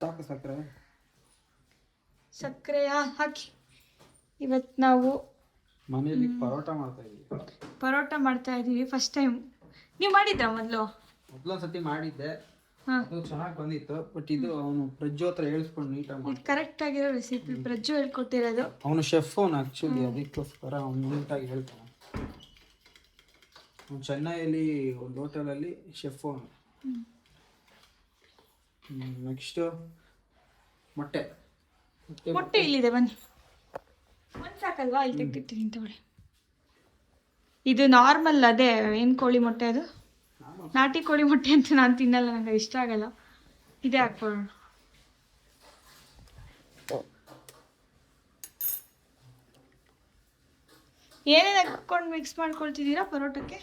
ಸಾಕು ಸಕ್ಕರೆ ಸಕ್ಕರೆ ಹಾಕಿ. ಇವತ್ತು ನಾವು ಮನೆಯಲ್ಲಿ ಪರೋಟ ಮಾಡ್ತಾ ಇದ್ದೀವಿ ಫಸ್ಟ್ ಟೈಮ್. ನೀವು ಮಾಡಿದ್ರಾ ಮೊದಲೊಂದ್ಸತಿ ಮಾಡಿದ್ದೆ, ಹಾಂ, ಅದು ಚೆನ್ನಾಗಿ ಬಂದಿತ್ತು. ಬಟ್ ಇದು ಅವನು ಪ್ರಜ್ಜು ಹತ್ರ ಹೇಳ್ಸ್ಕೊಂಡು ನೀಟಾಗಿ ಇದು ಕರೆಕ್ಟ್ ಆಗಿರೋ ರೆಸಿಪಿ ಪ್ರಜ್ಜು ಹೇಳ್ಕೊಟ್ಟಿರೋದು. ಅವನು ಶೆಫ್ ಅವನು ಆ್ಯಕ್ಚುಲಿ, ಅದಕ್ಕೋಸ್ಕರ ಅವನು ನೀಟಾಗಿ ಹೇಳ್ತಾನೆ. ಅವನು ಚೆನ್ನೈಯಲ್ಲಿ ಒಂದು ಹೋಟೆಲಲ್ಲಿ ಶೆಫ್ ಅವನು. ನೆಕ್ಸ್ಟು ಮೊಟ್ಟೆ ಇಲ್ಲಿದೆ, ಬನ್ನಿ. ಒಂದು ಸಾಕಲ್ವಾ? ಇಲ್ಲಿ ತೆಗ್ದಿಟ್ಟಿದ್ದೀನಿ ತಗೊಳ್ಳಿ. ಇದು ನಾರ್ಮಲ್, ಅದೇ ಏನು ಕೋಳಿ ಮೊಟ್ಟೆ, ಅದು ನಾಟಿ ಕೋಳಿ ಮೊಟ್ಟೆ ಅಂತ ನಾನು ತಿನ್ನಲ್ಲ, ನನಗೆ ಇಷ್ಟ ಆಗಲ್ಲ. ಇದೇ ಹಾಕ್ಕೊಳ್ಳೋಣ. ಏನೇನು ಹಾಕ್ಕೊಂಡು ಮಿಕ್ಸ್ ಮಾಡ್ಕೊಳ್ತಿದ್ದೀರಾ ಪರೋಟಕ್ಕೆ?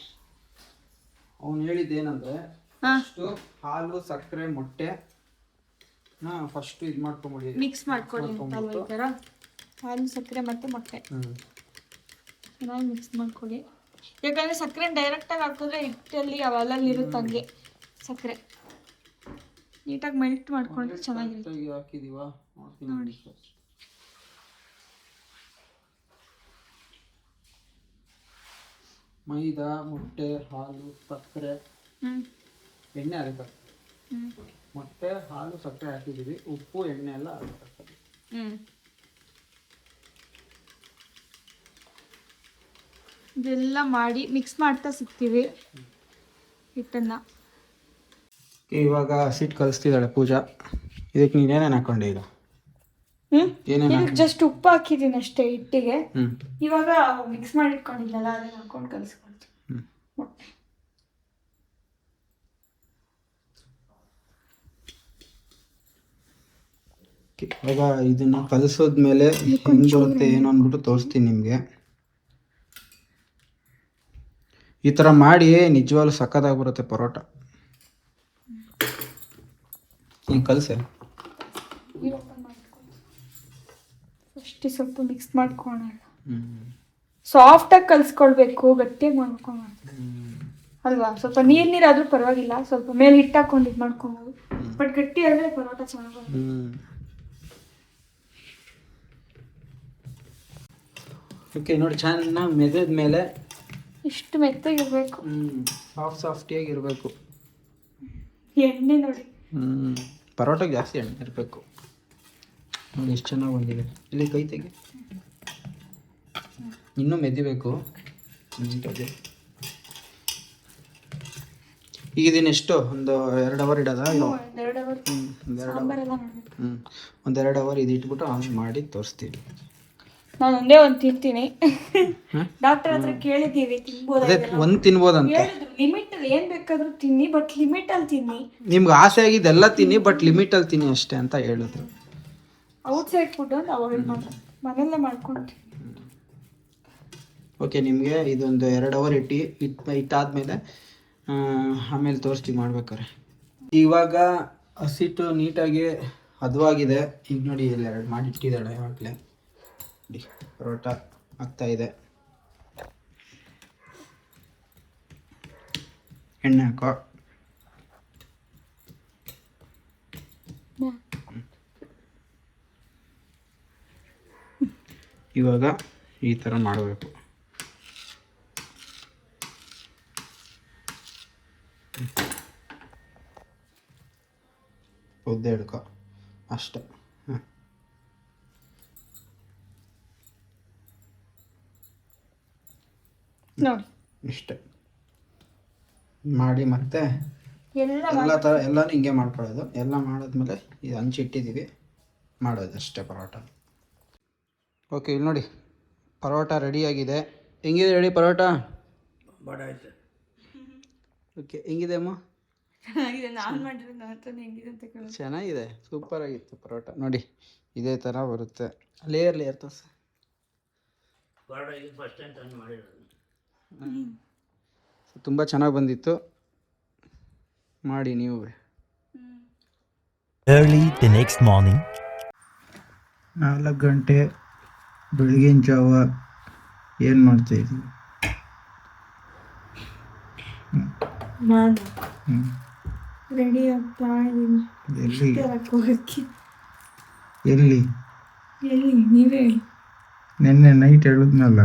ಅವನು ಹೇಳಿದ್ದೇನೆಂದರೆ ಫಸ್ಟು ಹಾಲು, ಸಕ್ಕರೆ, ಮೊಟ್ಟೆ ಫಸ್ಟ್ ಇದು ಮಾಡ್ಕೊಂಬಿಡಿ, ಮಿಕ್ಸ್ ಮಾಡ್ಕೊಳ್ಳಿ ಅಂತಲ್ವ ಈ ಥರ. ಹಾಲು, ಸಕ್ಕರೆ ಮತ್ತು ಮೊಟ್ಟೆ ಚೆನ್ನಾಗಿ ಮಿಕ್ಸ್ ಮಾಡ್ಕೊಳ್ಳಿ. ಯಾಕಂದರೆ ಸಕ್ಕರೆ ಡೈರೆಕ್ಟಾಗಿ ಹಾಕಿದ್ರೆ ಹಿಟ್ಟಲ್ಲಿ ಅವೆಲ್ಲಲ್ಲಿ ಇರುತ್ತೆ, ಹಂಗೆ ಸಕ್ಕರೆ ನೀಟಾಗಿ ಮೆಲ್ಟ್ ಮಾಡ್ಕೊಂಡ್ರೆ ಚೆನ್ನಾಗಿರುತ್ತೆ. ಹಾಕಿದೀವ ನೋಡಿ, ಮೈದಾ, ಮೊಟ್ಟೆ, ಹಾಲು, ಸಕ್ಕರೆ, ಎಣ್ಣೆ ಹಾಕಬೇಕು. ಮೊಟ್ಟೆ, ಹಾಲು, ಸಕ್ಕರೆ ಹಾಕಿದ್ದೀವಿ, ಉಪ್ಪು, ಎಣ್ಣೆ ಎಲ್ಲ ಹಾಕಬೇಕು. ಇದೆಲ್ಲ ಮಾಡಿ ಮಿಕ್ಸ್ ಮಾಡ್ತಾ ಸಿಗ್ತೀವಿ ಹಿಟ್ಟನ್ನು. ಇವಾಗ ಹಸಿಟ್ಟು ಕಲಿಸ್ತಿದ್ದಾಳೆ ಪೂಜಾ. ಇದಕ್ಕೆ ನೀನೇನೇನು ಹಾಕೊಂಡೆ ಈಗ? ಇದಕ್ಕೆ ಜಸ್ಟ್ ಉಪ್ಪು ಹಾಕಿದ್ದೀನಿ ಅಷ್ಟೇ ಹಿಟ್ಟಿಗೆ. ಇವಾಗ ಮಿಕ್ಸ್ ಮಾಡಿ ಇಟ್ಕೊಂಡಿದ್ದಲ್ಲ, ಅದನ್ನ ಹಾಕೊಂಡು ಕಲಿಸ್ಕೊಳ್ತೀನಿ. ಮೊಟ್ಟೆ ಇವಾಗ ಇದನ್ನ ಕಲಿಸೋದ್ಮೇಲೆ ಹೆಂಗೆ ಬರುತ್ತೆ ಏನು ಅಂದ್ಬಿಟ್ಟು ತೋರಿಸ್ತೀನಿ ನಿಮಗೆ. ಈ ಥರ ಮಾಡಿ ನಿಜವಾಗ್ಲೂ ಸಕ್ಕತ್ತಾಗಿ ಬರುತ್ತೆ ಪರೋಟ. ಈಗ ಕಲಸೆ ಫಸ್ಟ್ ಸ್ವಲ್ಪ ಮಿಕ್ಸ್ ಮಾಡ್ಕೊಳ್ಳೋಣ. ಸಾಫ್ಟಾಗಿ ಕಲಿಸ್ಕೊಳ್ಬೇಕು, ಗಟ್ಟಿಯಾಗಿ ಮಾಡ್ಕೊಂಡು ಅಲ್ವಾ? ಸ್ವಲ್ಪ ನೀರಾದ್ರೂ ಪರವಾಗಿಲ್ಲ, ಸ್ವಲ್ಪ ಮೇಲೆ ಹಿಟ್ಟು ಹಾಕೊಂಡು ಇದು ಮಾಡ್ಕೊಬೋದು. ಬಟ್ ಗಟ್ಟಿ ಆದರೆ ಪರೋಟ ಚೆನ್ನಾಗಿ. ಓಕೆ ನೋಡಿ, ಚೆನ್ನಾಗಿ ಮೆದದ ಮೇಲೆ ಇಷ್ಟು ಮೆತ್ತಗಿರ್ಬೇಕು, ಸಾಫ್ಟಿಯಾಗಿ ಇರಬೇಕು. ಎಣ್ಣೆ ನೋಡಿ, ಪರೋಟಕ್ಕೆ ಜಾಸ್ತಿ ಎಣ್ಣೆ ಇರಬೇಕು. ನೋಡಿ ಎಷ್ಟು ಚೆನ್ನಾಗಿ ಬಂದಿದೆ. ಇಲ್ಲಿ ಕೈ ತೆಗೆ, ಇನ್ನೂ ಮೆದಿಬೇಕು ನೀಟಾಗಿ. ಈಗ ಇದನ್ನ ಎಷ್ಟು ಒಂದು 2 ಅವರ್ ಇಡೋದ? 2 ಅವರ್. ಒಂದು 2 ಅವರ್ ಇದು ಇಟ್ಬಿಟ್ಟು ಆನ್ ಮಾಡಿ ತೋರಿಸ್ತೀವಿ. ನಾನು ಒಂದೇ ಒಂದು ತಿಂತೀನಿ. ಡಾಕ್ಟರ್ ಹತ್ರ ಕೇಳಿದ್ದೀವಿ, ಒಂದು ತಿನ್ಬೋದಂತೆ. ಲಿಮಿಟ್ ಏನ್ ಬೇಕಾದ್ರೂ ತಿನ್ನಿ, ಬಟ್ ಲಿಮಿಟ್ ಅಲ್ಲಿ ತಿನ್ನಿ. ನಿಮ್ಗೆ ಆಸೆ ಆಗಿದ್ದೆಲ್ಲ ತಿನ್ನಿ, ಬಟ್ ಲಿಮಿಟ್ ಅಲ್ಲಿ ತಿನ್ನಿ ಅಷ್ಟೇ ಅಂತ ಹೇಳಿದ್ರು. ಔಟ್ ಸೈಡ್ ಫುಡ್ ಅಂತ ಅವಾಯ್ಡ್ ಮಾಡಿ, ಮನೆಯಲ್ಲೇ ಮಾಡ್ಕೊಂತೀವಿ. ಓಕೆ, ನಿಮಗೆ ಇದೊಂದು 2 ಅವರ್ ಇಟ್ಟಾದ್ಮೇಲೆ ಆಮೇಲೆ ತೋರಿಸ್ತೀವಿ ಮಾಡ್ಬೇಕಾರೆ. ಇವಾಗ ಹಸಿಟ್ಟು ನೀಟಾಗಿ ಹದವಾಗಿದೆ. ಈಗ ನೋಡಿ, ಇಲ್ಲಿ 2 ಮಾಡಿ ಇಟ್ಟಿದ್ದಾಳೆ ಇವಾಗಲೇ. ಪರೋಟ ಆಗ್ತಾ ಇದೆ. ಎಣ್ಣೆ ಹಾಕೋ. ಇವಾಗ ಈ ಥರ ಮಾಡಬೇಕು. ಉದ್ದ ಹಿಡ್ಕೊ ಅಷ್ಟೆ. ನೋಡಿ ಇಷ್ಟೇ ಮಾಡಿ ಮತ್ತೆ ಎಲ್ಲನೂ ಹಿಂಗೆ ಮಾಡ್ಕೊಳ್ಳೋದು. ಎಲ್ಲ ಮಾಡಾದ್ಮೇಲೆ ಇದು ಹಂಚಿಟ್ಟಿದ್ದೀವಿ, ಮಾಡೋದು ಅಷ್ಟೇ ಪರೋಟ. ಓಕೆ, ಇಲ್ಲಿ ನೋಡಿ ಪರೋಟ ರೆಡಿಯಾಗಿದೆ. ಹೆಂಗಿದೆ ರೆಡಿ ಪರೋಟ? ಓಕೆ, ಹೆಂಗಿದೆ ಅಮ್ಮ? ಚೆನ್ನಾಗಿದೆ, ಸೂಪರ್ ಆಗಿತ್ತು ಪರೋಟ. ನೋಡಿ ಇದೇ ಥರ ಬರುತ್ತೆ. ಲೇಯರ್ ತೋರ್ಸ. ತುಂಬ ಚೆನ್ನಾಗಿ ಬಂದಿತ್ತು, ಮಾಡಿ ನೀವು. Early the next morning. 4 ಗಂಟೆ ಬೆಳಗಿನ ಜಾವ ಏನು ಮಾಡ್ತಾಯಿದ್ದೀವಿ? ರೆಡಿ ಆಗ್ತಾ ಇದೀನಿ ಎಲ್ಲಿ ತರಕ್ಕೆ ಹೋಗಕ್ಕೆ. ಎಲ್ಲಿ ಎಲ್ಲಿ ನೀವೇ ಹೇಳಿ. ನಿನ್ನೆ ನೈಟ್ ಹೇಳಿದ್ನಲ್ಲ,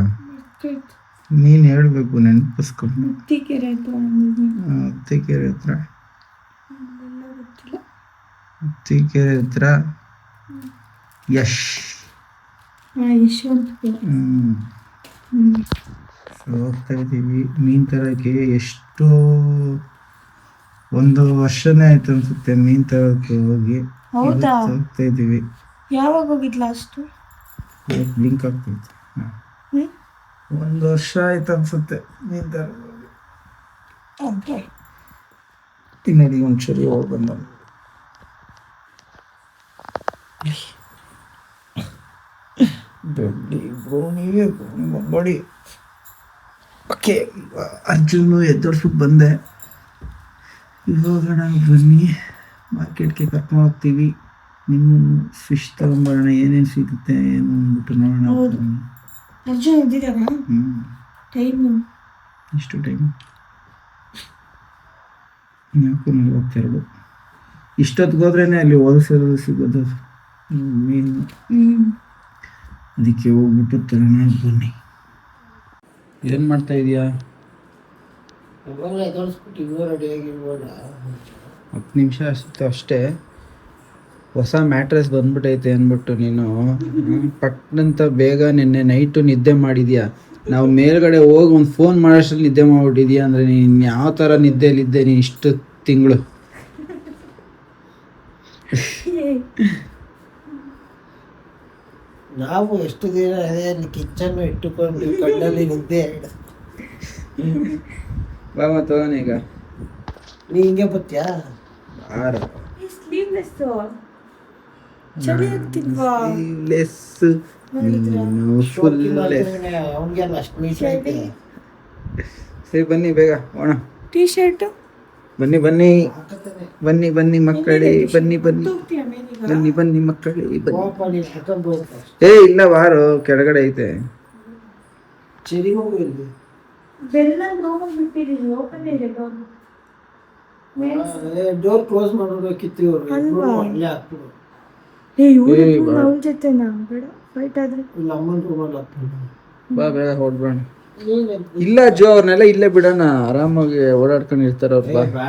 ನೀನು ಹೇಳಬೇಕು, ನೆನಪಿಸ್ಕೊಂಡು. ಮುತ್ತಿಕೆರೆ ಹತ್ರ ಮುತ್ತಿಕೆರೆ ಹತ್ರ ಅಲ್ಲೆಲ್ಲ ಗೊತ್ತಿಲ್ಲ. ಮುತ್ತಿಕೆರೆ ಹತ್ರ ಯಶ್ ಯಶವಂತಪುರ. ಹೋಗ್ತಾ ಇದ್ದೀವಿ ಮೀನು ತರಕ್ಕೆ. ಎಷ್ಟು ಒಂದು ವರ್ಷನೇ ಆಯ್ತು ಅನ್ಸುತ್ತೆ ಮೀನು ತರಕ್ಕೆ ಹೋಗಿ. ಹೌದಾ? ಹೋಗ್ತಾ ಇದ್ದೀವಿ. ಯಾವಾಗ ಹೋಗಿದ್ ಲಾಸ್ಟು? ಬ್ಲಿಂಕ್ ಆಗ್ತೈತೆ. ಒಂದು ವರ್ಷ ಆಯ್ತು ಅನ್ಸುತ್ತೆ ಮೀನು ತರಕ್ಕೆ ಹೋಗಿ. ನೋಡಿ ಒಂದ್ಸರಿ ಹೋಗಿ ಬಂದ. ನೀವೇ ಮಾಡಿ. ಓಕೆ, ಅರ್ಜುನು ಎದ್ದೋರ್ಸಕ್ಕೆ ಬಂದೆ. ಇವಾಗ ನಾವು ಬನ್ನಿ ಮಾರ್ಕೆಟ್ಗೆ ಕರ್ಕೊಂಡು ಹೋಗ್ತೀವಿ. ನಿಮ್ಮನ್ನು ಫಿಶ್ ತಗೊಂಬರೋಣ, ಏನೇನು ಸಿಗುತ್ತೆ ಏನು ಅಂದ್ಬಿಟ್ಟು ನೋಡೋಣ. ಅರ್ಜುನ್ ಇದ್ದಿದ್ದಾರಾ? ಟೈಮ್ ಎಷ್ಟು ಟೈಮು? 4:42. ಇಷ್ಟೊತ್ತಿಗೆ ಹೋದ್ರೇ ಅಲ್ಲಿ ಹೋಲ್ಸೇಲ್ ಸಿಗೋದು ಮೀನು. ಅದಕ್ಕೆ ಹೋಗ್ಬಿಟ್ಟು ತರೋಣ ಬನ್ನಿ. ಏನು ಮಾಡ್ತಾ ಇದೀಯಾ? 10 ನಿಮಿಷ ಅಷ್ಟೇ. ಹೊಸ ಮ್ಯಾಟ್ರೆಸ್ ಬಂದ್ಬಿಟ್ಟೈತೆ ಅಂದ್ಬಿಟ್ಟು ನೀನು ಪಟ್ಟಂತ ಬೇಗ ನಿನ್ನೆ ನೈಟು ನಿದ್ದೆ ಮಾಡಿದ್ಯಾ. ನಾವು ಮೇಲ್ಗಡೆ ಹೋಗಿ ಒಂದು ಫೋನ್ ಮಾಡೋಷ್ಟ್ರಲ್ಲಿ ನಿದ್ದೆ ಮಾಡ್ಬಿಟ್ಟಿದ್ಯಾ ಅಂದರೆ ನೀನು ಯಾವ ಥರ ನಿದ್ದೆಯಲ್ಲಿದ್ದೆ ನೀನು ಇಷ್ಟು ತಿಂಗಳು? ನಾವು ಎಷ್ಟು ದಿನ ಅದೇ ಕಿಚ್ಚನ್ನು ಇಟ್ಟುಕೊಂಡು ಕಣ್ಣಲ್ಲಿ ನಿದ್ದೆ. ಬಾ ತಗೋಣ ಈಗ. ನೀ ಹಿಂಗೆ ಬತ್ತೀಯಾ? ಬಾರ. ಸ್ಲೀವ್ಲೆಸ್ ಚಳಿ ಆಗ್ತಿಲ್ವಾ? ಸ್ಲೀವ್ಲೆಸ್ ನೀನು ಫುಲ್ಲೆಸ್. ಅವನಿಗೆಲ್ಲ ಅಷ್ಟು ಮೀಟ್ ಐತೆ. ಸರಿ ಬನ್ನಿ ಬೇಗ ಹೋಣ. ಟೀ ಶರ್ಟು ಬನ್ನಿ ಬನ್ನಿ ಬನ್ನಿ ಬನ್ನಿ ಮಕ್ಕಳೇ, ಬನ್ನಿ ಬನ್ನಿ ಬನ್ನಿ ಬನ್ನಿ ಮಕ್ಕಳೇ ಬನ್ನಿ. ಇಲ್ಲ ಬಾರು, ಕೆಳಗಡೆ ಐತೆ. ಚಳಿ ಹೋಗಿರ್ಲಿ. ಬೆಲ್ಲ ಬಿಟ್ಟಿದ್ದೀವಿ, ಓಪನ್ ಇದೆ ಡೋರ್ ಕ್ಲೋಸ್ ಮಾಡೋದಕ್ಕಿತ್ತು ಇವ್ರು. ಅಲ್ಲೇ ಹಾಕ್ಬಿಡು. ಅವನ ಜೊತೆ ಬೇಡ ಫೈಟ್ ಆದ್ರೆ. ಇಲ್ಲ ಅಮ್ಮನ ರೂಮಲ್ಲಿ ಹಾಕ್ಬಿಡು. ಬಾ ಬೇಗ ಹೊಡ್ಬೇಡ. ಇಲ್ಲ ಜೋ, ಅವ್ರನ್ನೆಲ್ಲ ಇಲ್ಲೇ ಬಿಡೋಣ, ಆರಾಮಾಗಿ ಓಡಾಡ್ಕೊಂಡು ಇರ್ತಾರ ಅವ್ರು. ಬಾ.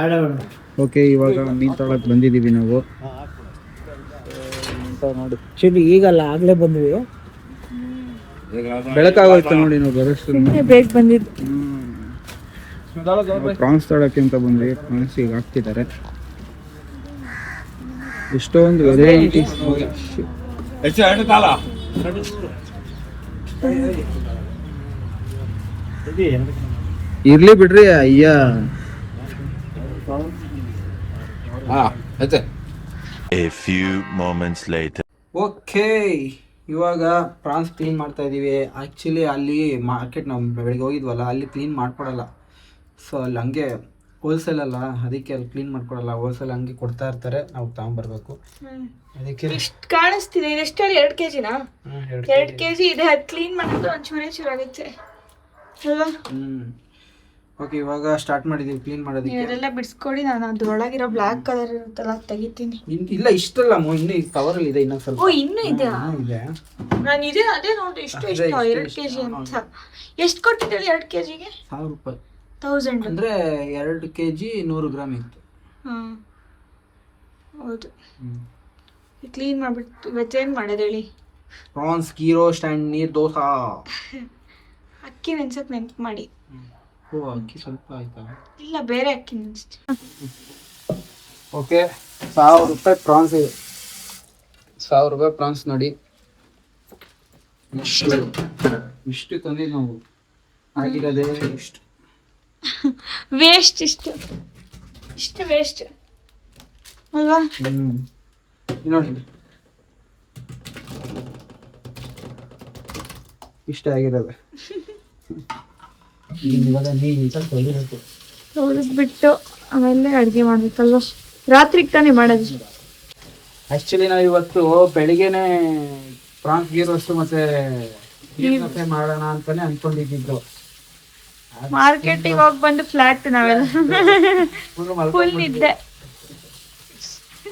ಓಕೆ, ಇವಾಗ ಮೀನು ತಗೊಳಕ್ ಬಂದಿದ್ದೀವಿ ನಾವು. ನೋಡಿ ಈಗಲ್ಲ ಆಗ್ಲೇ ಬಂದ್ವಿ. ಬೆಳಕಾಗೋಯ್ತು ನೋಡಿ ನಾವು ಬರೋಷ್ಟು. ಬೇಗ ಬಂದಿದ್ದು. ಪ್ರಾನ್ಸ್ ತಗೊಳಕ್ಕೆ ಅಂತ ಬಂದ್ವಿ. ಪ್ರಾನ್ಸ್ ಈಗ ಹಾಕ್ತಿದ್ದಾರೆ. ಎಷ್ಟೊಂದು ವೆರೈಟೀಸ್. ಇರ್ಲಿ ಬಿಡ್ರಿ ಅಯ್ಯ. A few moments later. Okay, ಇವಾಗ ಪ್ರಾನ್ಸ್ ಕ್ಲೀನ್ ಮಾಡ್ತಾ ಇದೀವಿ. ಆ್ಯಕ್ಚುಲಿ ಅಲ್ಲಿ ಮಾರ್ಕೆಟ್ ನಾವು ಬೆಳಗ್ಗೆ ಹೋಗಿದ್ವಲ್ಲ, ಅಲ್ಲಿ ಕ್ಲೀನ್ ಮಾಡ್ಕೊಡಲ್ಲ. ಸೊ ಅಲ್ಲಿ ಹಂಗೆ ಹೋಲ್ಸೇಲ್ ಅಲ್ಲ, ಅದಕ್ಕೆ ಅಲ್ಲಿ ಕ್ಲೀನ್ ಮಾಡ್ಕೊಡಲ್ಲ. ಹೋಲ್ಸೇಲ್ ಹಂಗೆ ಕೊಡ್ತಾ ಇರ್ತಾರೆ, ನಾವು ತಗೊಂಬರ್ಬೇಕು. ಅದಕ್ಕೆ ಇಷ್ಟು ಕಾಣಿಸ್ತಿದೆ. ಇದೆಷ್ಟು 2 kg ನಾ? 2 kg ಇದೆ. ಅದು ಕ್ಲೀನ್ ಮಾಡಿದ್ರೆ ಒಂಚೂರು ಆಗುತ್ತೆ ಅಲ್ವಾ? ಓಕೆ, ಇವಾಗ ಸ್ಟಾರ್ಟ್ ಮಾಡಿದೀವಿ ಕ್ಲೀನ್ ಮಾಡೋದಕ್ಕೆ. ಇದೆಲ್ಲ ಬಿಡಿಸ್ಕೊಡಿ, ನಾನು ಅದ್ರೊಳಗಿರೋ ಬ್ಲ್ಯಾಕ್ ಕಲರ್ ಇರುತ್ತಲ್ಲ ತೆಗಿತೀನಿ. ಇಲ್ಲ ಇಷ್ಟಲ್ಲ, ಇನ್ನೂ ಕವರ್ ಅಲ್ಲಿ ಇದೆ, ಇನ್ನೊಂದು ಸ್ವಲ್ಪ. ಓ, ಇನ್ನೂ ಇದೆ. ನಾನು ಇದೆ ಅದೇ ನೋಡಿ. ಇಷ್ಟು 2 kg ಅಂತ. ಎಷ್ಟು ಕೊಟ್ಟಿದ್ದೇಳಿ 2 kgಗೆ? 1000 ರೂಪಾಯಿ. 1000 ಅಂದ್ರೆ 2 kg 100 ಗ್ರಾಮ್ ಇತ್ತು. ಹೌದು. ಕ್ಲೀನ್ ಮಾಡ್ಬಿಟ್ಟು ಇವತ್ತೇನು ಮಾಡೋದು ಹೇಳಿ? ಪ್ರಾನ್ಸ್ ಗೀ ರೋಸ್ಟ್ ಆ್ಯಂಡ್ ನೀರು ದೋಸಾ. ಅಕ್ಕಿ ನೆನ್ಸಕ್ಕೆ ನೆನ್ಪು ಮಾಡಿ. ಓ, ಅಕ್ಕಿ ಸ್ವಲ್ಪ ಆಯ್ತಾ? ಇಲ್ಲ, ಬೇರೆ ಅಕ್ಕಿ ನೆನ್ಸ್ತು. ಓಕೆ, 1000 ರೂಪಾಯಿ ಪ್ರಾನ್ಸ್ ಇದೆ. 1000 ರೂಪಾಯಿ ಪ್ರಾನ್ಸ್ ನೋಡಿ. ಇಷ್ಟು ತಂದಿದ್ದು ನಾವು. ಆಗಿರೋದೇ ಇಷ್ಟು ವೇಸ್ಟ್. ಇಷ್ಟು ವೇಸ್ಟ್ ಅಲ್ವಾ? ನೋಡಿ, ಇಷ್ಟ ಆಗಿರೋದು. ಇವಾಗ ನೀರು ಸ್ವಲ್ಪ ಹೊಲಿಬೇಕು. ತೊಳೆದ್ಬಿಟ್ಟು ಆಮೇಲೆ ಅಡುಗೆ ಮಾಡ್ಬೇಕಲ್ವ? ರಾತ್ರಿಗೆ ತಾನೇ ಮಾಡೋದು. ಆ್ಯಕ್ಚುಲಿ ನಾವು ಇವತ್ತು ಬೆಳಿಗ್ಗೆನೆ ಪ್ರಾನ್ಸ್ ಗೀ ರೋಸ್ಟ್ ಮತ್ತೆ ನೀರು ಮಾಡೋಣ ಅಂತಾನೆ ಅನ್ಕೊಂಡಿದ್ದು. ಮಾರ್ಕೆಟಿಗೆ ಹೋಗಿ ಬಂದು ಫ್ಲಾಟ್ ನಾವೆಲ್ಲ ಫುಲ್ ನಿದ್ದೆ.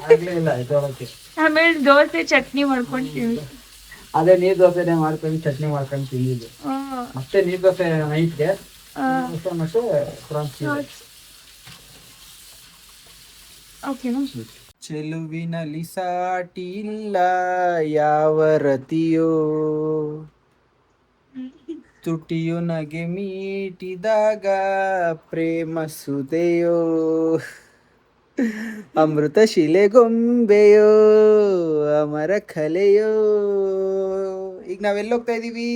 ಆಗ್ಲೇ ಇಲ್ಲ ಎದ್ದೋಳಕ್ಕೆ. ಆಮೇಲೆ ದೋಸೆ ಚಟ್ನಿ ಮಾಡ್ಕೊಂತೀವಿ. ಅದೇ ನೀರ್ ದೋಸೆನೆ ಮಾಡ್ಕೊಂಡು ಚಟ್ನಿ ಮಾಡ್ಕೊಂಡು ತಿಂದಿದ್ದು. ಮತ್ತೆ ನೀರ್ ದೋಸೆ ನೈಟ್ಗೆ ಮತ್ತೆ ಪ್ರಾನ್ಸ್. ಓಕೆನಾ? ಚೆಲುವಿನಲ್ಲಿ ಸಾಟಿ ಇಲ್ಲ ಯಾವ ರತಿಯೋ, ತುಟಿಯು ನಗೆ ಮೀಟಿದಾಗ ಪ್ರೇಮ ಸುದೆಯೋ, ಅಮೃತ ಶಿಲೆಗೊಂಬೆಯೋ ಅಮರ ಕಲೆಯೋ. ಈಗ ನಾವೆಲ್ಲ ಹೋಗ್ತಾ ಇದೀವಿ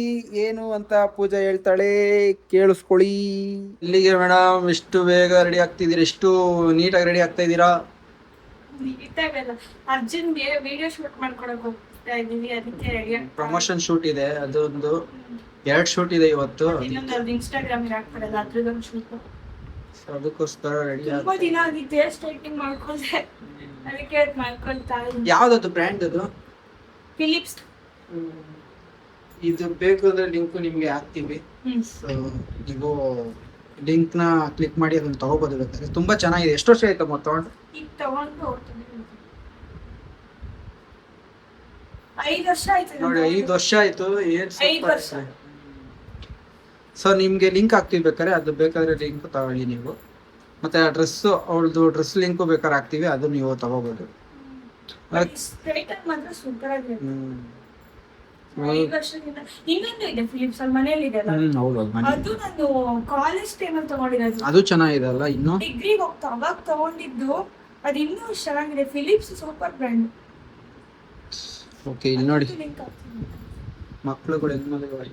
ಏನು ಅಂತ ಪೂಜಾ ಹೇಳ್ತಾಳೆ, ಕೇಳಿಸ್ಕೊಳ್ಳಿ. ಇಲ್ಲಿಗೆ ಮೇಡಮ್, ಎಷ್ಟು ಬೇಗ ರೆಡಿ ಆಗ್ತಿದ್ದೀರಾ, ಎಷ್ಟು ನೀಟಾಗಿ ರೆಡಿ ಆಗ್ತಾ ಇದ್ದೀರಾ. ಅರ್ಜುನ್ಗೆ ವಿಡಿಯೋ ಶೂಟ್ ಮಾಡ್ಕೊಡಕ್ ಹೋಗ್ತಾ ಇದೀವಿ, ಅದಕ್ಕೆ ರೆಡಿ. ಪ್ರಮೋಷನ್ ಶೂಟ್ ಇದೆ, ಅದೊಂದು 2 ಶೂಟ್ ಇದೆ ಇವತ್ತು. ಇನ್ನೊಂದು ಇನ್ಸ್ಟಾಗ್ರಾಮ್ ಹಾಕ್ಬಿಡಲ್ಲ, ಅದ್ರದ್ದೊಂದು ಶೂಟ್. ಅದಕ್ಕೋಸ್ಕರ ರೆಡಿ. ತುಂಬಾ ದಿನ ಆಗಿತ್ತು ಹೇರ್ ಸ್ಟ್ರೈಟಿಂಗ್ ಮಾಡ್ಕೊಂಡೆ, ಅದಕ್ಕೆ ಮಾಡ್ಕೊಳ್ತಾ ಇದ್ದೀನಿ. ಯಾವ್ದದು ಬ್ರ್ಯಾಂಡ್ ಅದು? ಫಿಲಿಪ್ಸ್. ಇದು ಬೇಕು ಅಂದ್ರೆ ಲಿಂಕ್ ನಿಮ್ಗೆ ಹಾಕ್ತೀವಿ. ಸೊ ನೀವು ಲಿಂಕ್ ನ ಕ್ಲಿಕ್ ಮಾಡಿ ಅದನ್ನ ತಗೋಬಹುದು. ಬೇಕಾದ್ರೆ ತುಂಬಾ ಚೆನ್ನಾಗಿದೆ. ಎಷ್ಟು ವರ್ಷ ಆಯ್ತಮ್ಮ ತಗೊಂಡು? ಈಗ ತಗೊಂಡು 5 ವರ್ಷ ಆಯ್ತು ನೋಡಿ, 5 ವರ್ಷ ಆಯ್ತು. ಏನ್ 5 ವರ್ಷ. ಸೊ ನಿಮ್ಗೆ ಲಿಂಕ್ ಹಾಕ್ತೀವಿ, ಬೇಕಾದ್ರೆ ಅದು ಬೇಕಾದ್ರೆ ಲಿಂಕ್ ತಗೊಳ್ಳಿ ನೀವು. ಮತ್ತೆ ಆ ಡ್ರೆಸ್, ಅವಳದು ಡ್ರೆಸ್ ಲಿಂಕು ಬೇಕಾದ್ರೆ ಹಾಕ್ತೀವಿ, ಅದು ನೀವು ತಗೋಬಹುದು. ಮಾತ್ರ ಸೂಪರ್ ಆಗಿದೆ. 5 ವರ್ಷದಿಂದ. ಇನ್ನೊಂದು ಇದೆ ಫಿಲಿಪ್ಸ್ ಅಲ್ಲಿ, ಮನೇಲಿ ಇದೆ ಅಲ್ಲ, ಅದು ನಾನು ಕಾಲೇಜ್ ಟೈಮಲ್ಲಿ ತಗೊಂಡಿರೋದು. ಅದು ಚೆನ್ನಾಗಿದೆ ಅಲ್ಲ. ಇನ್ನು ಡಿಗ್ರಿಗೆ ಹೋಗ್ತಾ ಅವಾಗ ತಗೊಂಡಿದ್ದು, ಅದು ಇನ್ನೂ ಚೆನ್ನಾಗಿದೆ. Philips super brand. ಓಕೆ, ಇಲ್ಲಿ ನೋಡಿ ಮಕ್ಕಳುಗಳು ಹೆಣ್ಮಗಳು.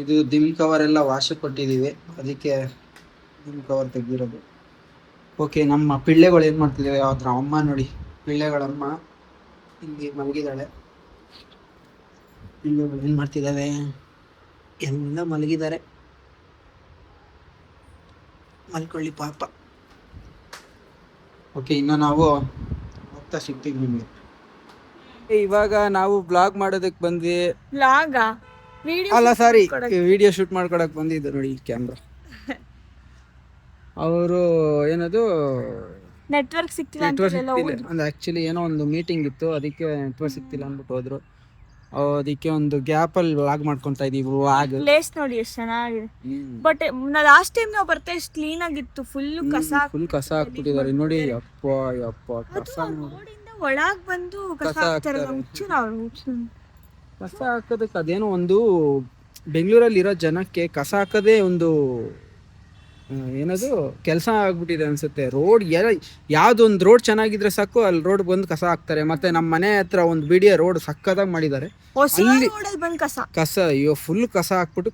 ಇದು ದಿಮ್ ಕವರ್ ಎಲ್ಲ ವಾಶ್ ಕೊಟ್ಟಿದ್ದೀವಿ, ಅದಕ್ಕೆ ದಿಮ್ ಕವರ್ ತೆಗ್ದಿರೋದು. ಓಕೆ, ನಮ್ಮ ಪಿಳ್ಳೆಗಳು ಏನು ಮಾಡ್ತಿದ್ದಾವೆ, ಅದ್ರ ಅಮ್ಮ ನೋಡಿ, ಪಿಳ್ಳೆಗಳಮ್ಮ ಇಲ್ಲಿ ಮಲಗಿದ್ದಾಳೆ. ಪಿಳ್ಳೆಗಳು ಏನು ಮಾಡ್ತಿದ್ದಾವೆ, ಎಲ್ಲ ಮಲಗಿದ್ದಾರೆ. ಮಲ್ಕೊಳ್ಳಿ ಪಾಪ. ಓಕೆ, ಇನ್ನು ನಾವು ಹೋಗ್ತಾ ಸಿಗ್ತೀವಿ ನಿಮಗೆ. ಇವಾಗ ನಾವು ಬ್ಲಾಗ್ ಮಾಡೋದಕ್ಕೆ ಬಂದ್ವಿ. ಬ್ಲಾಗ ವಿಡಿಯೋ ಅಲ್ಲ, ಸಾರಿ, ವಿಡಿಯೋ ಶೂಟ್ ಮಾಡ್ಕೊಳಕ್ ಬಂದಿದ್ದು. ನೋಡಿ ಕ್ಯಾಮ್ರಾ. ಅವರು ಏನದು ನೆಟ್ವರ್ಕ್ ಸಿಕ್ತಿಲ್ಲ ನೆಟ್ವರ್ಕ್ ಸಿಕ್ತಿಲ್ಲ ಅಂದ್ರೆ ಆಕ್ಚುಲಿ ಏನೋ ಒಂದು ಮೀಟಿಂಗ್ ಇತ್ತು, ಅದಕ್ಕೆ ನೆಟ್ವರ್ಕ್ ಸಿಕ್ತಿಲ್ಲ ಅಂದ್ಬಿಟ್ಟು ಹೋದ್ರು. ಅದಕ್ಕೆ ಒಂದು ಗ್ಯಾಪ್ ಅಲ್ಲಿ ವ್ಲಾಗ್ ಮಾಡ್ಕೊಂತ ಇದೀವಿ. ಪ್ಲೇಸ್ ನೋಡಿ ಎಷ್ಟು ಚೆನ್ನಾಗಿದೆ. ಬಟ್ ಲಾಸ್ಟ್ ಟೈಮ್ ನಾವು ಬರ್ತಾ ಎಷ್ಟು ಕ್ಲೀನ್ ಆಗಿತ್ತು. ಫುಲ್ ಕಸ ಹಾಕ್ಬಿಟ್ಟಿದ್ದಾರೆ ನೋಡಿ. ಯಪ್ಪ ಯಪ್ಪ, ಕಸ ಒಳಗ್ ಬಂದು ಕಸ ಹಾಕೋದಕ್ಕೆ ಅದೇನೋ ಒಂದು ಬೆಂಗಳೂರಲ್ಲಿ ಇರೋ ಜನಕ್ಕೆ ಕಸ ಹಾಕೋದೇ ಒಂದು ಏನದು ಕೆಲಸ ಆಗ್ಬಿಟ್ಟಿದೆ ಅನ್ಸುತ್ತೆ. ರೋಡ್ ಯಾವ್ದೊಂದು ರೋಡ್ ಚೆನ್ನಾಗಿದ್ರೆ ಸಾಕು, ಅಲ್ಲಿ ರೋಡ್ ಬಂದು ಕಸ ಹಾಕ್ತಾರೆ. ಮತ್ತೆ ನಮ್ಮ ಮನೆ ಹತ್ರ ಒಂದು ಬಿಡಿಯ ರೋಡ್ ಸಕ್ಕದಾಗಿ ಮಾಡಿದ್ದಾರೆ, ಅಲ್ಲಿ ಕಸ, ಅಯ್ಯೋ ಫುಲ್ ಕಸ ಹಾಕ್ಬಿಟ್ಟು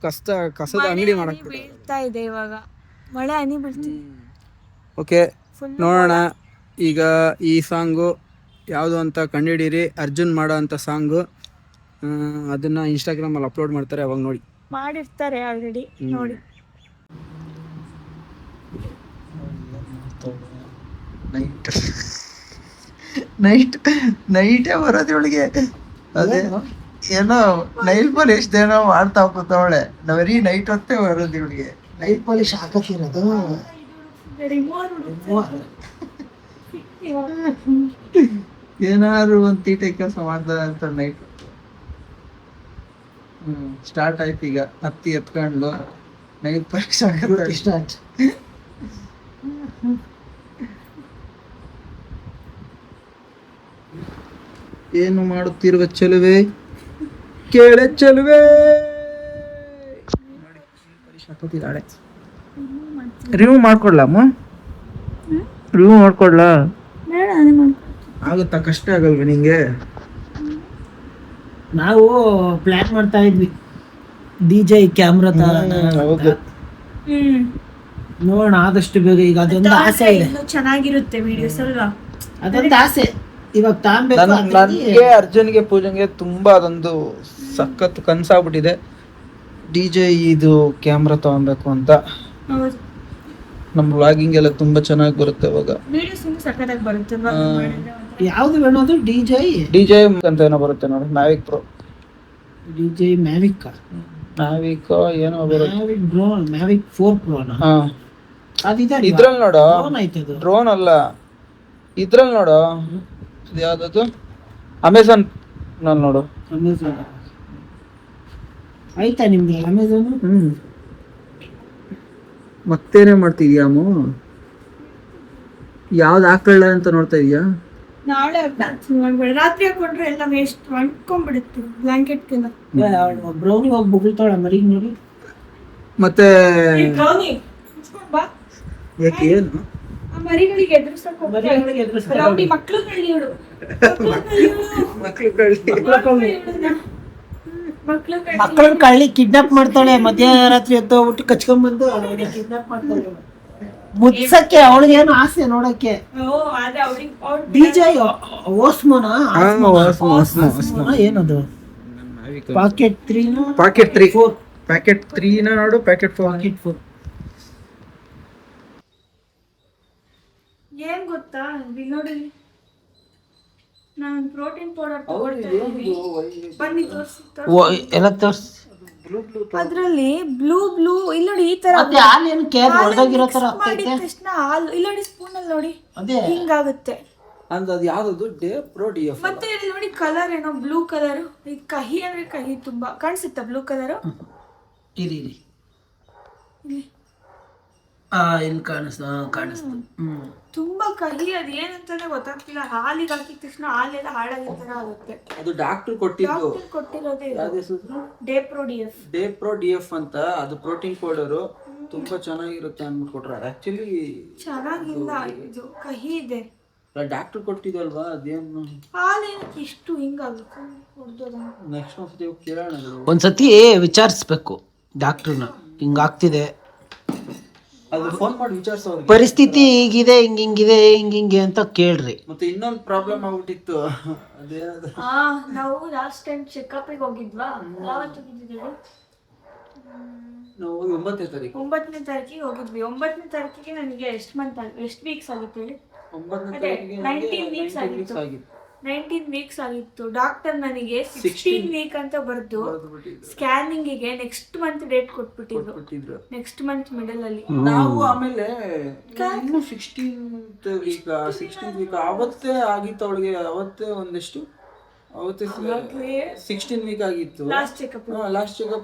ಕಸದ ಅಂಗಡಿ ಮಾಡಕ್ ಬೀಳ್ತಾ ಇದೆ. ಇವಾಗ ಮಳೆ ಹನಿ ಬೀಳ್ತಿದೆ. ಓಕೆ, ನೋಡೋಣ ಈಗ ಈ ಸಾಂಗು ಯಾವುದು ಅಂತ ಕಂಡುಹಿಡೀರಿ. ಅರ್ಜುನ್ ಮಾಡೋ ಅಂತ ಸಾಂಗು, ಅದನ್ನ ಇನ್ಸ್ಟಾಗ್ರಾಮಲ್ಲಿ ಅಪ್ಲೋಡ್ ಮಾಡ್ತಾರೆ, ಅವಾಗ ನೋಡಿ. ಮಾಡಿರ್ತಾರೆ ಆಲ್ರೆಡಿ, ನೋಡಿ. ನೈಟೇ ಬರೋದು ಇವಳಿಗೆ. ಅದೇ ಏನೋ ನೈಲ್ ಪಾಲಿಶ್ ಏನೋ ಮಾಡ್ತಾ ಕೂತವಳೆ. ಬರೀ ನೈಟ್ ಹೊತ್ತೇ ಬರೋದು ಇವಳಿಗೆ. ನೈಟ್ ಪಾಲಿಶ್ ಹಾಕತ್ತಿರೋದು. ಏನಾದ್ರು ಒಂದು ತೀಟೆ ಕೆಲಸ ಮಾಡ್ತಾರೆ ಅಂತ ನೈಟ್. ಸ್ಟಾರ್ಟ್ ಆಯ್ತು ಈಗ. ಹತ್ತಿ ಎತ್ಕೊಂಡು ನೈಲ್ ಪಾಲಿಶ್ ಹಾಕೋದು ಸ್ಟಾರ್ಟ್. ಏನು ಮಾಡುತ್ತಿರುವ ಚೆಲುವೆ, ಕೇಳೆ ಚೆಲುವೆ. ಹಾಕೋತಿದ್ದಾಳೆ. ರಿಮೂವ್ ಮಾಡ್ಕೊಡ್ಲಮ್ಮ? ರಿಮೂವ್ ಮಾಡ್ಕೊಡ್ಲಾ? ಆಗುತ್ತಾ? ಕಷ್ಟ ಆಗಲ್ವ ನಿಂಗೆ? ನಾವು ಪ್ಲಾನ್ ಮಾಡ್ತಾ ಇದ್ವಿ DJ ಕ್ಯಾಮ್ರಾ ಹೌದು. ನೋಡೋಣ ಆದಷ್ಟು ಬೇಗ. ಈಗ ಅದೊಂದು ಆಸೆ ಇದೆ, ಚೆನ್ನಾಗಿರುತ್ತೆ ವಿಡಿಯೋಸ್ ಅಲ್ವಾ, ಅದೊಂದು ಆಸೆ ಇವಾಗ ತಾಂಬೇಕು. ನನಗೆ ಅರ್ಜುನ್ಗೆ ಪೂಜನ್ಗೆ ತುಂಬಾ ಅದೊಂದು ಸಖತ್ ಕನ್ಸಾಗ್ಬಿಟ್ಟಿದೆ, DJ ಇದು ಕ್ಯಾಮ್ರಾ ತಗೊಬೇಕು ಅಂತ. ನಮ್ಮ ವ್ಲಾಗಿಂಗ್ ಎಲ್ಲ ತುಂಬಾ ಚೆನ್ನಾಗಿ ಬರುತ್ತೆ ಅವಾಗ. ಯಾವ್ದು ಬೇಡೋದು? DJ ಅಂತ ಏನೋ ಬರುತ್ತೆ ನೋಡಿ, ಮ್ಯಾವಿಕ್ ಪ್ರೋ. DJ ಮ್ಯಾವಿಕ್ ಏನೋ ಬರುತ್ತೆ, ಮ್ಯಾವಿಕ್ 4 Pro. ಇದ್ರಲ್ಲಿ ನೋಡು, ಡ್ರೋನ್ ಅಲ್ಲ ಇದ್ರಲ್ಲಿ ನೋಡು, ಇದು ಯಾವ್ದದು ಅಮೆಝಾನ್ ನಲ್ಲಿ ನೋಡು. ಅಮೆಝಾನ್ ಆಯ್ತಾ ನಿಮ್ಗೆ ಅಮೆಝಾನ್? ಮತ್ತೇನೇ ಮಾಡ್ತಿದ್ಯಾ ಅಮ್ಮು? ಯಾವ್ದು ಹಾಕೊಳ್ಳ ಅಂತ ನೋಡ್ತಾ ಇದೀಯಾ? ನಾಳೆ ಮಾಡ್ಬೇಡ, ರಾತ್ರಿ ಹಾಕೊಂಡ್ರೆ ಎಲ್ಲ ವೇಸ್ಟ್ ಅಂಟ್ಕೊಂಡ್ಬಿಡುತ್ತೆ ಬ್ಲಾಂಕೆಟ್ಗೆಲ್ಲ. ಬ್ರೌನಿ ಹೋಗಿ ಬುಗುಳ್ತಾಳ ಮರಿ ನೋಡಿ. ಮತ್ತೆ ಬ್ರೌನಿ ಬಾ, ಯಾಕೆ ಏನು ಆ ಮರಿಗಳಿಗೆ ಎದುರಿಸಕ್ ಹೋಗ್ತಾರೆ. ರೌಡಿ ಮಕ್ಳು ಕಳ್ಳಿ ಇವಳು, ಮಕ್ಕಳನ್ನ ಕಳ್ಳಿ ಕಿಡ್ನಾಪ್ ಮಾಡ್ತಾಳೆ. ಮಧ್ಯರಾತ್ರಿ ಎದ್ದೋಗ್ಬಿಟ್ಟು ಕಚ್ಕೊಂಡ್ಬಂದು ಕಿಡ್ನಾಪ್ ಮಾಡ್ತಾಳೆ. ಮುಚ್ಚಕ್ಕೆ ಅವಳಿಗೆ ಏನು ಆಸೆ ನೋಡಕ್ಕೆ. ಡಿಜೆ ಓಸ್ಮೋನ ಏನದು? ಪಾಕೆಟ್ 3 ಪ್ಯಾಕೆಟ್ 3 ನೋಡು, ಪ್ಯಾಕೆಟ್ 4. ಏನ್ ಗೊತ್ತಾ, ಇಲ್ಲಿ ನೋಡಿ ನಾನು ಪ್ರೋಟೀನ್ ಪೌಡರ್ ತಗೊಳ್ತಾ ಇದ್ದೀನಿ. ಬನ್ನಿ ತೋರಿಸಿ. ಎಲ್ಲ ತೋರ್ಸಿ. ಅದ್ರಲ್ಲಿ ಬ್ಲೂ ಇಲ್ಲಿ ನೋಡಿ, ಈ ತರ ಹಾಲೇನು ಕೇರ್ ಹೊಡೆದೋಗಿರೋ ತರ ಮಾಡಿದ ತಕ್ಷಣ ಹಾಲು ಇಲ್ಲಿ ನೋಡಿ, ಸ್ಪೂನ್ ಅಲ್ಲಿ ನೋಡಿ ಅದೇ ಹಿಂಗಾಗುತ್ತೆ. ಅದು ಯಾವ್ದು DF. ಮತ್ತೆ ಇಲ್ಲಿ ನೋಡಿ ಕಲರ್ ಏನೋ ಬ್ಲೂ ಕಲರ್. ಇದು ಕಹಿ ಅಂದ್ರೆ ಕಹಿ ತುಂಬಾ ಕಾಣಿಸುತ್ತಾ ಬ್ಲೂ ಕಲರ್? ಇಲ್ಲಿ ಇಲ್ಲಿ ಕಾಣಿಸ್ತು. ತುಂಬಾ ಕಹಿ, ಅದು ಏನಂತಾನೆ ಗೊತ್ತಾಗ್ತಿಲ್ಲ. ಹಾಲಿಗೆ ಹಾಕಿದ ತಕ್ಷಣ ಹಾಲೆಲ್ಲ ಹಾಳಾಗಿದ ತರ ಆಗುತ್ತೆ. ಅದು ಡಾಕ್ಟರ್ ಕೊಟ್ಟಿದ್ದು, ಕೊಟ್ಟಿರೋದೇ ಡೇಪ್ರೋ DF ಅಂತ. ಅದು ಪ್ರೋಟೀನ್ ಪೌಡರು, ತುಂಬಾ ಚೆನ್ನಾಗಿರುತ್ತೆ ಅಂದ್ಬಿಟ್ಟು ಕೊಟ್ರ. ಆಕ್ಚುಲಿ ಚೆನ್ನಾಗಿಲ್ಲ, ಇದು ಕಹಿ ಇದೆ. ಡಾಕ್ಟರ್ ಕೊಟ್ಟಿದ್ದಲ್ವಾ, ಅದೇನು ಹಾಲೇನಕ್ಕೆ ಇಷ್ಟು ಹಿಂಗಾಗುತ್ತೆ? ನೆಕ್ಸ್ಟ್ ಒಂದ್ಸತಿ ಹೋಗಿ ಕೇಳೋಣ. ಒಂದ್ಸತಿ ವಿಚಾರಿಸ್ಬೇಕು ಡಾಕ್ಟ್ರನ್ನ, ಹಿಂಗಾಗ್ತಿದೆ, ಅದು ಫೋನ್ ಮಾಡಿ ವಿಚಾರಿಸೋರು, ಪರಿಸ್ಥಿತಿ ಹೀಗಿದೆ, ಹಿಂಗಿದೆ ಹಿಂಗೆ ಅಂತ ಕೇಳ್ರಿ. ಮತ್ತೆ ಇನ್ನೊಂದು ಪ್ರಾಬ್ಲಮ್ ಆಗ್ಬಿಟ್ಟಿತ್ತು. ಅದೇನದು, ನಾವು ಲಾಸ್ಟ್ ಟೈಮ್ ಚೆಕಪ್ಗೆ ಹೋಗಿದ್ವಾ? ಯಾವತ್ತು ಹೋಗಿದ್ದೀವಿ? ನಾವು 9ನೇ ತಾರೀಕಿಗೆ ಹೋಗಿದ್ವಿ. 9ನೇ ತಾರೀಕಿಗೆ ನನಗೆ ಎಷ್ಟು ವೀಕ್ಸ್ ಆಗಿತ್ತು ಹೇಳಿ? 9ನೇ ತಾರೀಕಿಗೆ 19 ವೀಕ್ಸ್ ಆಗಿತ್ತು. ಡಾಕ್ಟರ್ ನನಗೆ 16 ವೀಕ್ ಅಂತ ಬರ್ದು ಸ್ಕ್ಯಾನಿಂಗಿಗೆ ನೆಕ್ಸ್ಟ್ ಮಂತ್ ಡೇಟ್ ಕೊಟ್ಬಿಟ್ಟಿದ್ರು. ನೆಕ್ಸ್ಟ್ ಮಂತ್ ಮಿಡಲ್ ಅಲ್ಲಿ ನಾವು ಆಮೇಲೆ ಇನ್ನು 16th ವೀಕ್ ಅವತ್ತೇ ಆಗಿತ್ತು ಅವಳಿಗೆ. ಅವತ್ತೇ ಒಂದಷ್ಟು 16 ವೀಕ್ ಆಗಿತ್ತು. ಲಾಸ್ಟ್ ಚೆಕಪ್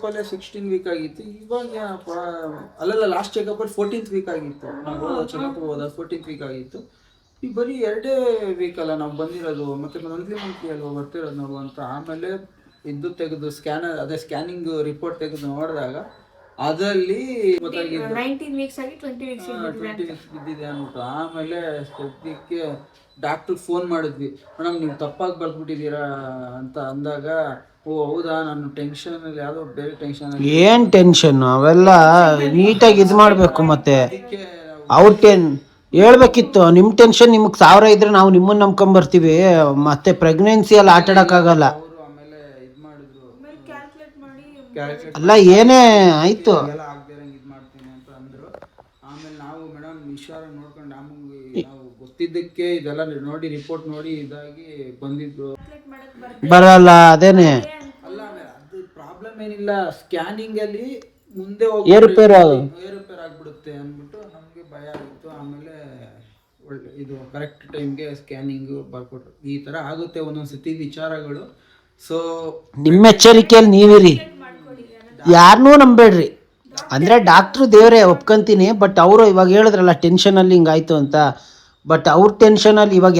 ಅಲ್ಲೇ 16 ವೀಕ್ ಆಗಿತ್ತು. ಇವಾಗ ಅಲ್ಲಲ್ಲ, ಲಾಸ್ಟ್ ಚೆಕಪ್ ಅಲ್ಲಿ 14th ವೀಕ್ ಆಗಿತ್ತು. ನಾವು ಚೆಕಪ್ ಹೋದ 14th ವೀಕ್ ಆಗಿತ್ತು. ಈಗ ಬರೀ 2 ವೀಕ್ ಅಲ್ಲ ನಾವು ಬಂದಿರೋದು, ಮತ್ತೆ ಮಂತ್ಲಿ ಅಲ್ವಾ ಬರ್ತಿರೋದು ನಾವು ಅಂತ. ಆಮೇಲೆ ಇದು ತೆಗೆದು ಸ್ಕ್ಯಾನಿಂಗ್ ರಿಪೋರ್ಟ್ ತೆಗೆದು ನೋಡಿದಾಗ ಅದರಲ್ಲಿ 19 ವೀಕ್ಸ್ ಆಗಿ 20 ವೀಕ್ಸ್ ಬಿದ್ದಿದೆ ಅಂದ್ಬಿಟ್ಟು. ಆಮೇಲೆ ಸದ್ಯಕ್ಕೆ ಡಾಕ್ಟ್ರಿಗೆ ಫೋನ್ ಮಾಡಿದ್ವಿ, ಮೇಡಮ್ ನೀವು ತಪ್ಪಾಗಿ ಬರ್ಬಿಟ್ಟಿದ್ದೀರಾ ಅಂತ ಅಂದಾಗ, ಓ ಹೌದಾ, ನಾನು ಟೆನ್ಷನ್ ಅಲ್ಲಿ ಯಾವುದೋ ಬೇರೆ ಟೆನ್ಷನ್. ಏನ್ ಟೆನ್ಷನ್? ಅವೆಲ್ಲ ನೀಟಾಗಿ ಇದು ಮಾಡ್ಬೇಕು. ಮತ್ತೆ ಹೇಳ್ಬೇಕಿತ್ತು, ನಿಮ್ ಟೆನ್ಷನ್ ನಿಮ್ಗೆ 1000 ಇದ್ರೆ ನಾವು ನಿಮ್ಮನ್ನ ನಂಬ್ಕೊಂಬರ್ತೀವಿ. ಮತ್ತೆ ಪ್ರೆಗ್ನೆನ್ಸಿ ಅಲ್ಲಿ ಆಟ ಆಡಕ್ಕಾಗಲ್ಲ. ಆಮೇಲೆ ಇದು ಮಾಡಿದ್ರು, ಅಲ್ಲ ಏನೇ ಆಯ್ತು, ಇದು ಮಾಡ್ತೀನಿ ಅಂತ ಅಂದ್ರು. ಆಮೇಲೆ ನಾವು ಮೇಡಮ್ ಹುಷಾರ ನೋಡ್ಕೊಂಡು ನಾವು ಗೊತ್ತಿದ್ದಕ್ಕೆ ಇದೆಲ್ಲ ನೋಡಿ ರಿಪೋರ್ಟ್ ನೋಡಿ ಇದಾಗಿ ಬಂದಿದ್ರು. ಬರಲ್ಲ ಅದೇನೆ. ಅಲ್ಲ ಅದು ಪ್ರಾಬ್ಲಮ್ ಏನಿಲ್ಲ, ಸ್ಕ್ಯಾನಿಂಗ್ ಅಲ್ಲಿ ಮುಂದೆ ಏರುಪೇರು ಆಗ್ಬಿಡುತ್ತೆ ಅಂದ್ಬಿಟ್ಟು ನಮ್ಗೆ ಭಯ ಆಗಿತ್ತು. ಆಮೇಲೆ ಇದು ಕರೆಕ್ಟ್ ಟೈಮ್ಗೆ ಸ್ಕ್ಯಾನಿಂಗ್ ಬರ್ಕೊಟ್ರು. ಈ ತರ ಆಗುತ್ತೆ ಒಂದೊಂದ್ಸತಿ ವಿಚಾರಗಳು. ಸೊ ನಿಮ್ಮ ಎಚ್ಚರಿಕೆಯಲ್ಲಿ ನೀವಿರಿ, ಯಾರನ್ನೂ ನಂಬೇಡ್ರಿ. ಅಂದ್ರೆ ಡಾಕ್ಟ್ರು ದೇವ್ರೆ ಒಪ್ಕೊಂತೀನಿ, ಬಟ್ ಅವರು ಇವಾಗ ಹೇಳಿದ್ರಲ್ಲ ಟೆನ್ಷನಲ್ಲಿ ಹಿಂಗಾಯ್ತು ಅಂತ. ಬಟ್ ಅವ್ರ ಟೆನ್ಷನಲ್ಲಿ ಇವಾಗ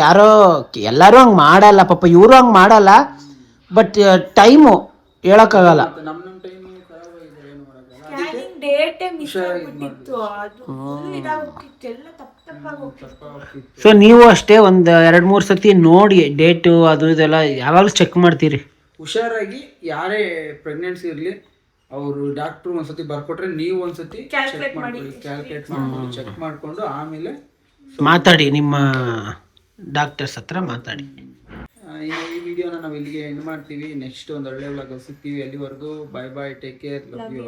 ಎಲ್ಲರೂ ಹಂಗೆ ಮಾಡಲ್ಲ ಪಾಪ, ಇವರು ಹಂಗೆ ಮಾಡಲ್ಲ. ಬಟ್ ಟೈಮು ಹೇಳೋಕ್ಕಾಗಲ್ಲ. ನಮ್ಮ ಟೈಮ್ ಖರಾಬಾಗಿದೆ, ಏನು ಮಾಡೋಕ್ಕಾಗಲ್ಲ. ಸ್ಕ್ಯಾನಿಂಗ್ ಡೇಟೇ ಮಿಸ್ ಆಗ್ಬಿಟ್ಟಿತ್ತು. ಅದು ಫುಲ್ ಇದಾಗ್ಬಿಟ್ಟಿತ್ತು, ಎಲ್ಲ ತಪ್ಪಾಗಿ ಹೋಗ್ತಿತ್ತು. ಸೊ ನೀವು ಅಷ್ಟೇ ಒಂದು 2-3 ಸತಿ ನೋಡಿ ಡೇಟು ಅದು ಇದೆಲ್ಲ ಯಾವಾಗಲೂ ಚೆಕ್ ಮಾಡ್ತೀರಿ. ಹುಷಾರಾಗಿ ಯಾರೇ ಪ್ರೆಗ್ನೆನ್ಸಿ ಇರಲಿ, ಅವರು ಡಾಕ್ಟ್ರು ಒಂದ್ಸತಿ ಬರ್ಕೊಟ್ರೆ ನೀವು ಒಂದ್ಸತಿ ಕ್ಯಾಲ್ಕುಲೇಟ್ ಮಾಡ್ಕೊಂಡು ಚೆಕ್ ಮಾಡಿಕೊಂಡು ಆಮೇಲೆ ಮಾತಾಡಿ, ನಿಮ್ಮ ಡಾಕ್ಟರ್ಸ್ ಹತ್ರ ಮಾತಾಡಿ. ಈ ವಿಡಿಯೋನ ನಾವು ಇಲ್ಲಿಗೆ ಎಂಡ್ ಮಾಡ್ತೀವಿ. ನೆಕ್ಸ್ಟ್ ಒಂದು ಒಳ್ಳೆ ವ್ಲಾಗ್ ಸಿಗ್ತೀವಿ. ಅಲ್ಲಿವರೆಗೂ ಬಾಯ್ ಬಾಯ್, ಟೇಕ್ ಕೇರ್, ಲವ್ ಯು.